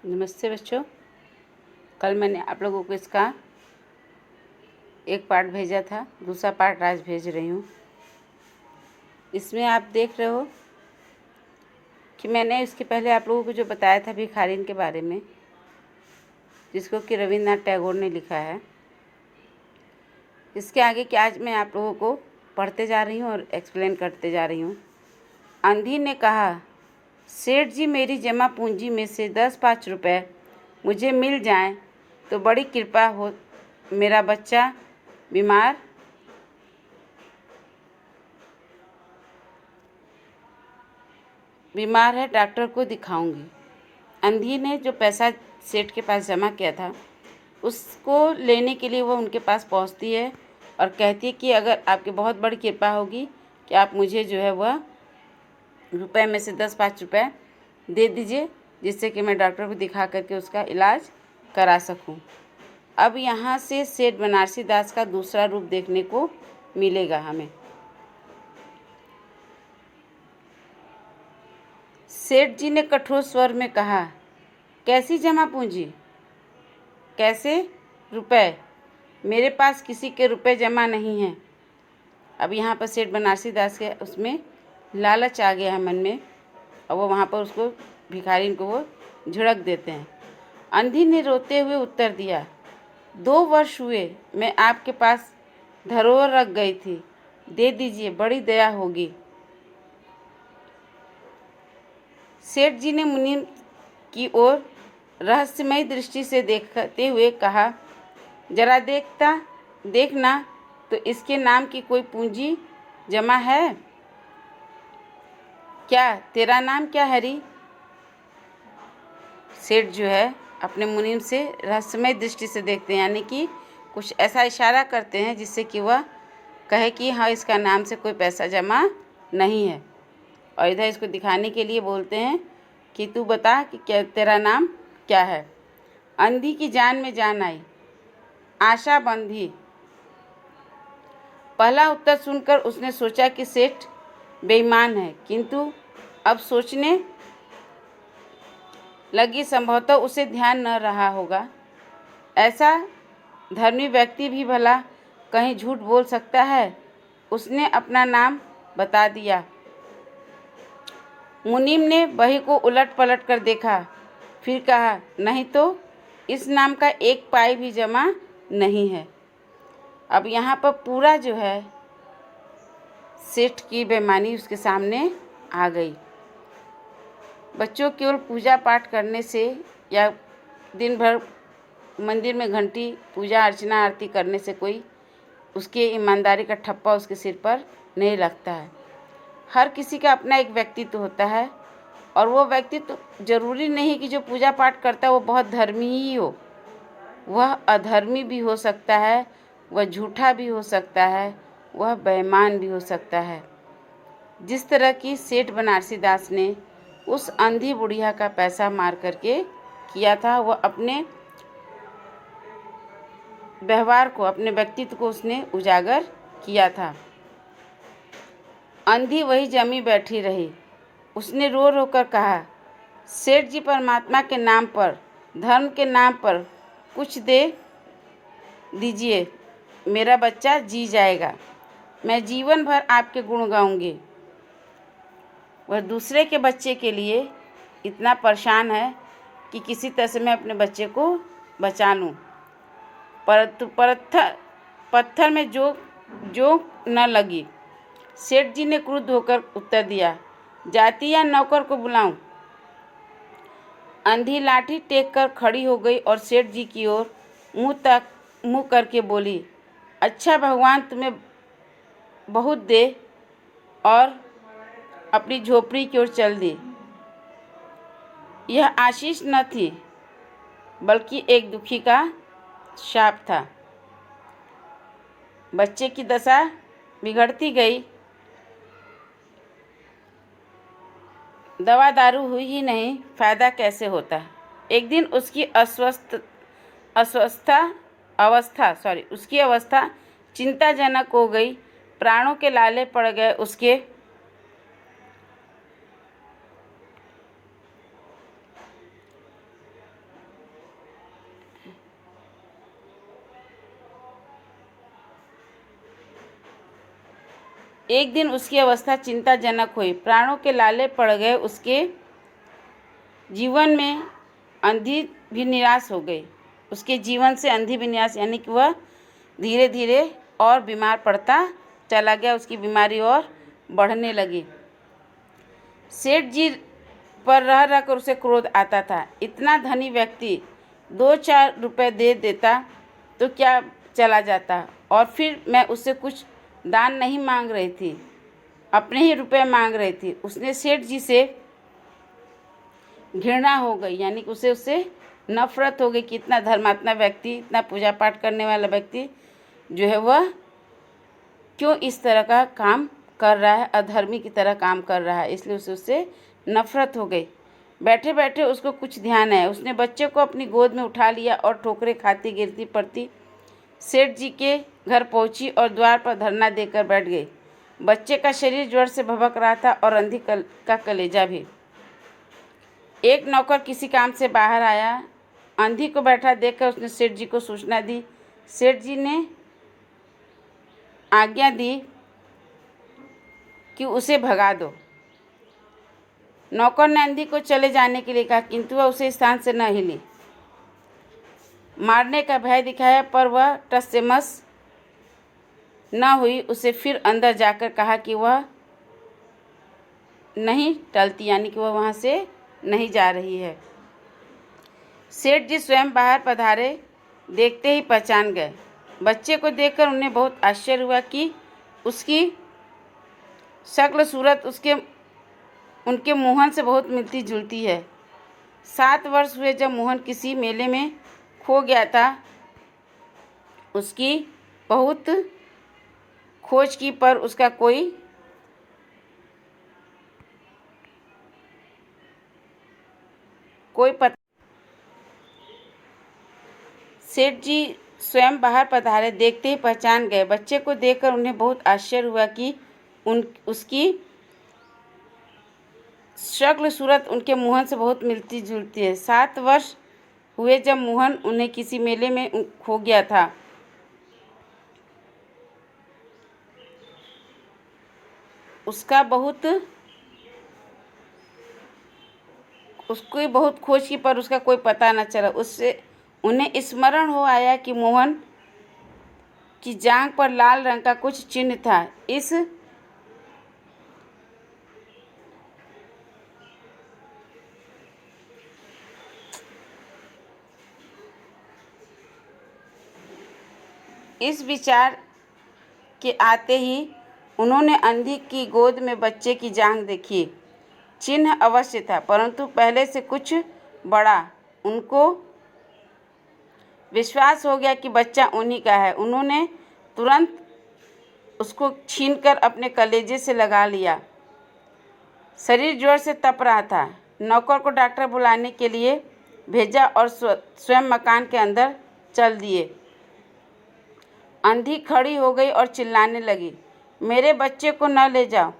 नमस्ते बच्चों। कल मैंने आप लोगों को इसका एक पार्ट भेजा था, दूसरा पार्ट आज भेज रही हूँ। इसमें आप देख रहे हो कि मैंने इसके पहले आप लोगों को जो बताया था भिखारिन के बारे में, जिसको कि रविन्द्रनाथ टैगोर ने लिखा है। इसके आगे कि आज मैं आप लोगों को पढ़ते जा रही हूँ और एक्सप्लेन करते जा रही हूँ। अंधी ने कहा, सेठ जी, मेरी जमा पूंजी में से 10-5 रुपए मुझे मिल जाएं तो बड़ी कृपा हो। मेरा बच्चा बीमार है, डॉक्टर को दिखाऊंगी। अंधी ने जो पैसा सेठ के पास जमा किया था उसको लेने के लिए वो उनके पास पहुंचती है और कहती है कि अगर आपकी बहुत बड़ी कृपा होगी कि आप मुझे जो है वह रुपए में से 10-5 रुपए दे दीजिए, जिससे कि मैं डॉक्टर को दिखा करके उसका इलाज करा सकूं। अब यहाँ से सेठ बनारसी दास का दूसरा रूप देखने को मिलेगा हमें। सेठ जी ने कठोर स्वर में कहा, कैसी जमा पूंजी, कैसे रुपए? मेरे पास किसी के रुपए जमा नहीं हैं। अब यहाँ पर सेठ बनारसी दास के उसमें लालच आ गया है मन में, और वो वहाँ पर उसको भिखारी को वो झिड़क देते हैं। अंधी ने रोते हुए उत्तर दिया, 2 वर्ष हुए मैं आपके पास धरोहर रख गई थी, दे दीजिए, बड़ी दया होगी। सेठ जी ने मुनीम की ओर रहस्यमयी दृष्टि से देखते हुए कहा, जरा देखना तो इसके नाम की कोई पूंजी जमा है क्या? तेरा नाम क्या हरी? सेठ जो है अपने मुनीम से रहस्यमय दृष्टि से देखते हैं, यानी कि कुछ ऐसा इशारा करते हैं जिससे कि वह कहे कि हाँ, इसका नाम से कोई पैसा जमा नहीं है। और इधर इसको दिखाने के लिए बोलते हैं कि तू बता कि क्या तेरा नाम क्या है। अंधी की जान में जान आई, आशा बंधी। पहला उत्तर सुनकर उसने सोचा कि सेठ बेईमान है, किंतु अब सोचने लगी संभवतः उसे ध्यान न रहा होगा। ऐसा धर्मी व्यक्ति भी भला कहीं झूठ बोल सकता है? उसने अपना नाम बता दिया। मुनीम ने बही को उलट पलट कर देखा, फिर कहा, नहीं तो इस नाम का 1 पाई भी जमा नहीं है। अब यहाँ पर पूरा जो है सेठ की बेईमानी उसके सामने आ गई। बच्चों, केवल पूजा पाठ करने से या दिन भर मंदिर में घंटी पूजा अर्चना आरती करने से कोई उसके ईमानदारी का ठप्पा उसके सिर पर नहीं लगता है। हर किसी का अपना एक व्यक्तित्व होता है, और वो व्यक्तित्व जरूरी नहीं कि जो पूजा पाठ करता है वो बहुत धर्मी ही हो। वह अधर्मी भी हो सकता है, वह झूठा भी हो सकता है, वह बेईमान भी हो सकता है। जिस तरह की सेठ बनारसी दास ने उस अंधी बुढ़िया का पैसा मार करके किया था, वह अपने व्यवहार को, अपने व्यक्तित्व को उसने उजागर किया था। अंधी वही जमी बैठी रही। उसने रो रो कर कहा, सेठ जी, परमात्मा के नाम पर, धर्म के नाम पर कुछ दे दीजिए, मेरा बच्चा जी जाएगा। मैं जीवन भर आपके गुण गाऊंगी। वह दूसरे के बच्चे के लिए इतना परेशान है कि किसी तरह से मैं अपने बच्चे को बचा लूं। परंतु पत्थर में जो न लगी। सेठ जी ने क्रुद्ध होकर उत्तर दिया, जाती या नौकर को बुलाऊं? अंधी लाठी टेक कर खड़ी हो गई और सेठ जी की ओर मुंह करके बोली, अच्छा, भगवान तुम्हें बहुत दे, और अपनी झोपड़ी की ओर चल दी। यह आशीष न थी, बल्कि एक दुखी का शाप था। बच्चे की दशा बिगड़ती गई। दवा दारू हुई ही नहीं, फायदा कैसे होता? एक दिन उसकी अवस्था चिंताजनक हो गई। प्राणों के लाले पड़ गए उसके। एक दिन उसकी अवस्था चिंताजनक हुई, प्राणों के लाले पड़ गए। उसके जीवन में अंधी भी निराश हो गई। उसके जीवन से अंधी भी निराश, यानी कि वह धीरे धीरे और बीमार पड़ता चला गया। उसकी बीमारी और बढ़ने लगी। सेठ जी पर रह रह कर उसे क्रोध आता था। इतना धनी व्यक्ति 2-4 रुपए दे देता तो क्या चला जाता, और फिर मैं उससे कुछ दान नहीं मांग रही थी, अपने ही रुपए मांग रही थी। उसने सेठ जी से घृणा हो गई, यानी कि उसे उससे नफरत हो गई कि इतना धर्मात्मा व्यक्ति, इतना पूजा पाठ करने वाला व्यक्ति जो है वह क्यों इस तरह का काम कर रहा है, अधर्मी की तरह काम कर रहा है। इसलिए उसे उससे नफरत हो गई। बैठे बैठे उसको कुछ ध्यान है, उसने बच्चे को अपनी गोद में उठा लिया और ठोकरें खाती गिरती पड़ती सेठ जी के घर पहुंची और द्वार पर धरना देकर बैठ गई। बच्चे का शरीर ज्वर से भभक रहा था और अंधी का कलेजा भी। एक नौकर किसी काम से बाहर आया। अंधी को बैठा देखकर उसने सेठ जी को सूचना दी। सेठ जी ने आज्ञा दी कि उसे भगा दो। नौकर ने अंधी को चले जाने के लिए कहा, किंतु वह उसे स्थान से न हिली। मारने का भय दिखाया पर वह टस से मस न हुई। उसे फिर अंदर जाकर कहा कि वह नहीं टलती, यानी कि वह वहाँ से नहीं जा रही है। सेठ जी स्वयं बाहर पधारे, देखते ही पहचान गए। बच्चे को देखकर उन्हें बहुत आश्चर्य हुआ कि उसकी शक्ल सूरत उनके मोहन से बहुत मिलती जुलती है। 7 वर्ष हुए जब मोहन किसी मेले में खो गया था। उसकी बहुत खोज की पर उसका कोई पता। सेठ जी स्वयं बाहर पधारे, देखते ही पहचान गए। बच्चे को देखकर उन्हें बहुत आश्चर्य हुआ कि उसकी शक्ल सूरत उनके मोहन से बहुत मिलती जुलती है। 7 वर्ष हुए जब मोहन उन्हें किसी मेले में खो गया था। उसकी बहुत खोज की पर उसका कोई पता न चला। उससे उन्हें स्मरण हो आया कि मोहन की जांघ पर लाल रंग का कुछ चिन्ह था। इस विचार के आते ही उन्होंने अंधी की गोद में बच्चे की जांघ देखी। चिन्ह अवश्य था, परंतु पहले से कुछ बड़ा। उनको विश्वास हो गया कि बच्चा उन्हीं का है। उन्होंने तुरंत उसको छीनकर अपने कलेजे से लगा लिया। शरीर जोर से तप रहा था। नौकर को डॉक्टर बुलाने के लिए भेजा और स्वयं मकान के अंदर चल दिए। अंधी खड़ी हो गई और चिल्लाने लगी, मेरे बच्चे को न ले जाओ,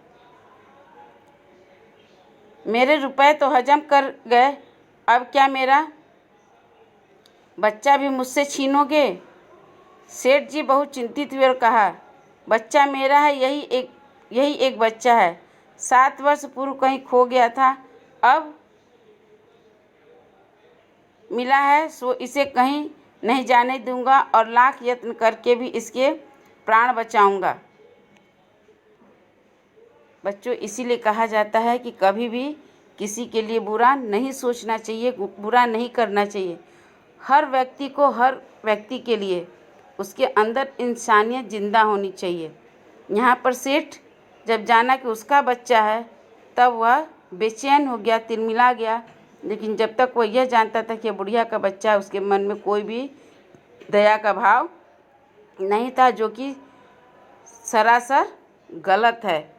मेरे रुपए तो हजम कर गए, अब क्या मेरा बच्चा भी मुझसे छीनोगे? सेठ जी बहुत चिंतित हुए और कहा, बच्चा मेरा है, यही एक बच्चा है। 7 वर्ष पूर्व कहीं खो गया था, अब मिला है, सो इसे कहीं नहीं जाने दूंगा और लाख यत्न करके भी इसके प्राण बचाऊंगा। बच्चों, इसीलिए कहा जाता है कि कभी भी किसी के लिए बुरा नहीं सोचना चाहिए, बुरा नहीं करना चाहिए। हर व्यक्ति के लिए उसके अंदर इंसानियत जिंदा होनी चाहिए। यहाँ पर सेठ जब जाना कि उसका बच्चा है, तब वह बेचैन हो गया, तिलमिला गया। लेकिन जब तक वह यह जानता था कि बुढ़िया का बच्चा है, उसके मन में कोई भी दया का भाव नहीं था, जो कि सरासर गलत है।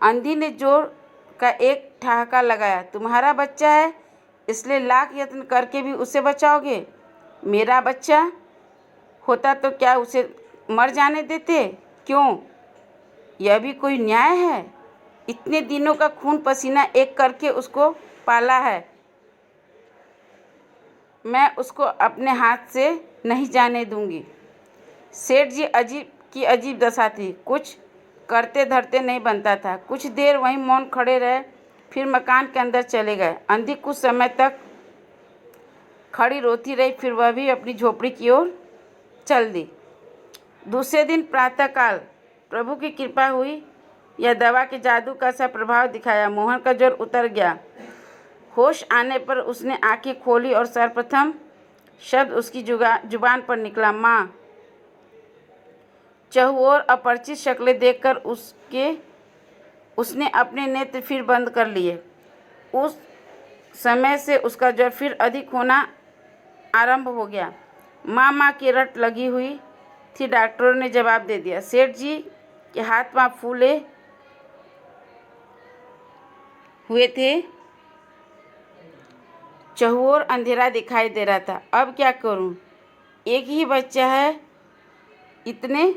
अंधी ने जोर का एक ठहाका लगाया, तुम्हारा बच्चा है, इसलिए लाख यत्न करके भी उसे बचाओगे? मेरा बच्चा होता तो क्या उसे मर जाने देते? क्यों, यह भी कोई न्याय है? इतने दिनों का खून पसीना एक करके उसको पाला है, मैं उसको अपने हाथ से नहीं जाने दूंगी। सेठ जी की अजीब दशा थी। कुछ करते धरते नहीं बनता था। कुछ देर वहीं मौन खड़े रहे, फिर मकान के अंदर चले गए। अंधी कुछ समय तक खड़ी रोती रही, फिर वह भी अपनी झोपड़ी की ओर चल दी। दूसरे दिन प्रातःकाल प्रभु की कृपा हुई। यह दवा के जादू का सा प्रभाव दिखाया। मोहन का ज्वर उतर गया। होश आने पर उसने आंखें खोली और सर्वप्रथम शब्द उसकी जुबान पर निकला, माँ। चहुओर अपरिचित शक्लें देखकर उसने अपने नेत्र फिर बंद कर लिए। उस समय से उसका ज्वर फिर अधिक होना आरंभ हो गया। माँ माँ की रट लगी हुई थी। डॉक्टरों ने जवाब दे दिया। सेठ जी के हाथ पांव फूले हुए थे। चहुओर अंधेरा दिखाई दे रहा था। अब क्या करूं? एक ही बच्चा है। इतने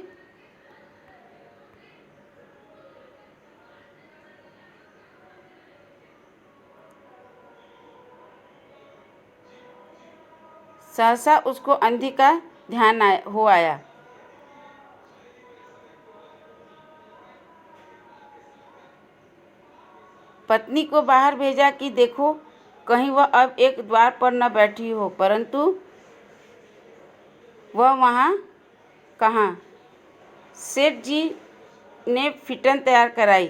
सहसा उसको अंधी का ध्यान आया। पत्नी को बाहर भेजा कि देखो कहीं वह अब एक द्वार पर न बैठी हो, परंतु वह वहाँ कहाँ। सेठ जी ने फिटन तैयार कराई।